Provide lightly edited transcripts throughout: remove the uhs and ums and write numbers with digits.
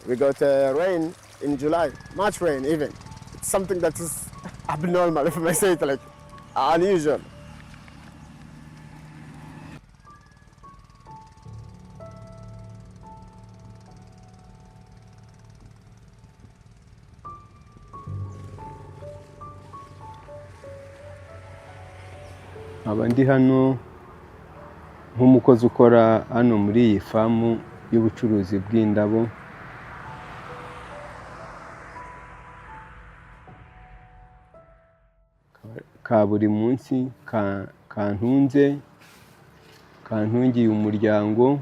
We got rain in July, much rain even. It's something that is abnormal, if I may say it, like unusual. Aba ndi hano nk'umukozi ukora hano muri iyi famu y'ubucuruzi bw'indabo. Ka buri munsi kantungiye umuryango,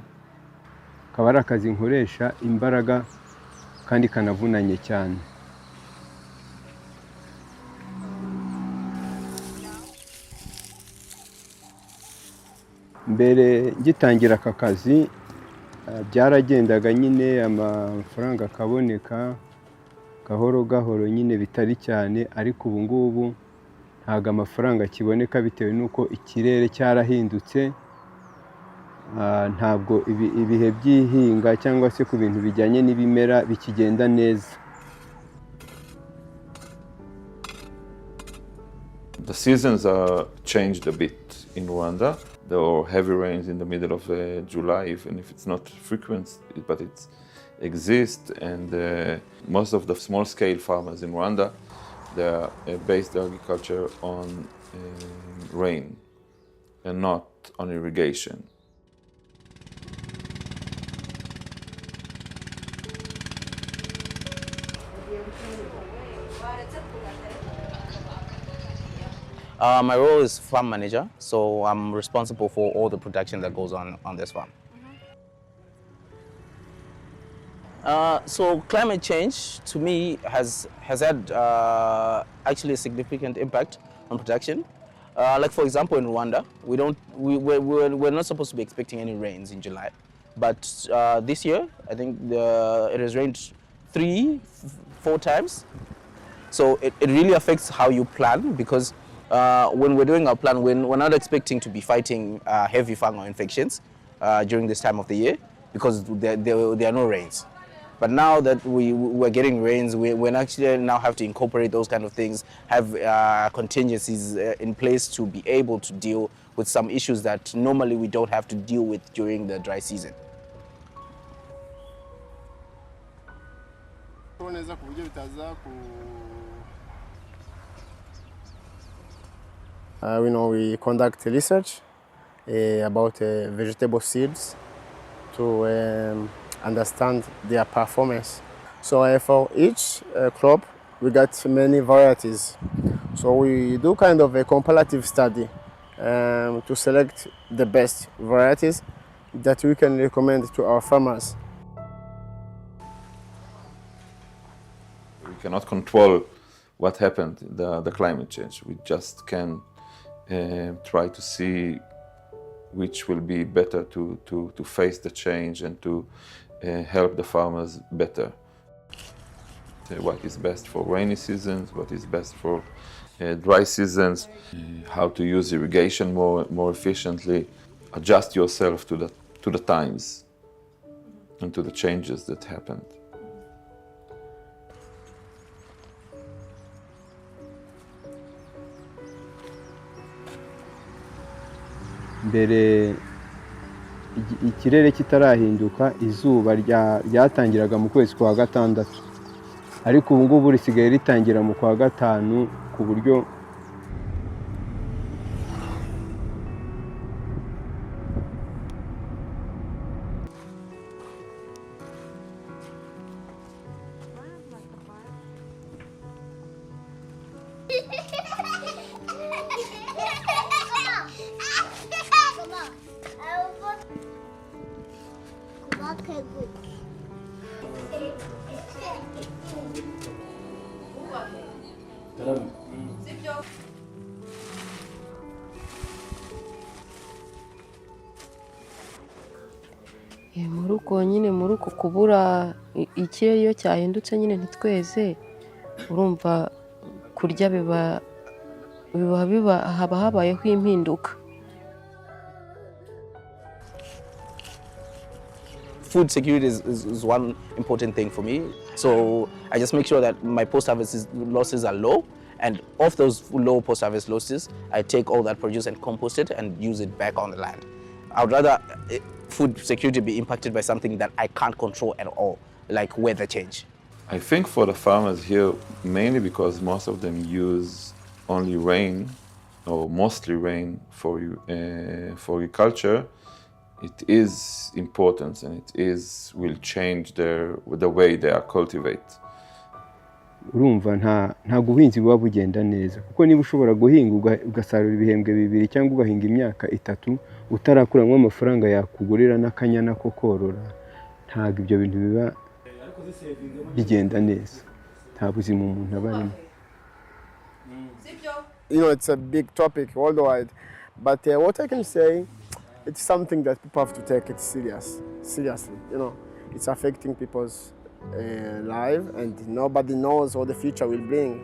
kaba ari akazi nkoresha imbaraga kandi kanavunanye cyane. Mbere ngitangira aka kazi byaragendaga nyine amafaranga akaboneka gahoro gahoro nyine bitari cyane, ariko ubu ngubu ntago amafaranga kiboneka bitewe nuko ikirere cyarahindutse. Ntabwo ibihe by'ihinga cyangwa se ku bintu bijyanye n'ibimera bikigenda neza. The seasons are changed a bit in Rwanda. There are heavy rains in the middle of July, even if it's not frequent, but it exists. And most of the small-scale farmers in Rwanda, they base their agriculture on rain and not on irrigation. My role is farm manager, so I'm responsible for all the production that goes on this farm. So climate change, to me, has had actually a significant impact on production. Like for example, in Rwanda, we're not supposed to be expecting any rains in July, but this year, I think it has rained 3-4 times. So it really affects how you plan, because when we're doing our plan, we're not expecting to be fighting heavy fungal infections during this time of the year, because there are no rains. But now that we're getting rains, we actually now have to incorporate those kind of things, have contingencies in place to be able to deal with some issues that normally we don't have to deal with during the dry season. We conduct research about vegetable seeds to understand their performance. So for each crop, we got many varieties. So we do kind of a comparative study to select the best varieties that we can recommend to our farmers. We cannot control what happened, the climate change. We just can try to see which will be better to face the change and to help the farmers better. What is best for rainy seasons, what is best for dry seasons, how to use irrigation more efficiently. Adjust yourself to the times and to the changes that happened. Mbere ikirere kitarahinduka, izuba ryatangiraga mu kwezi kwa gatandatu, ariko ubu ngubu risigaye ritangira mu kwa gatanu, ku buryo muri uko kubura ikirere iyo cyahindutse nyine ntitweze, urumva kurya haba habayeho impinduka. food security is one important thing for me. So I just make sure that my post-harvest losses are low, and of those low post-harvest losses, I take all that produce and compost it and use it back on the land. I would rather food security be impacted by something that I can't control at all, like weather change. I think for the farmers here, mainly because most of them use only rain, or mostly rain for agriculture, it is important, and will change the way they are cultivate. urumva ntabwo ubuhinzi buba bugenda neza, kuko niba ushobora guhinga ugasarura ibihembwe bibiri cyangwa ugahinga imyaka 3 utarakuramo amafaranga yakugurira n'akanyana ko korora, ntabwo ibyo bintu biba bigenda neza, nta buzima umuntu aba arimo. You know, it's a big topic worldwide, but what I can say, it's something that people have to take it seriously. You know, it's affecting people's life, and nobody knows what the future will bring.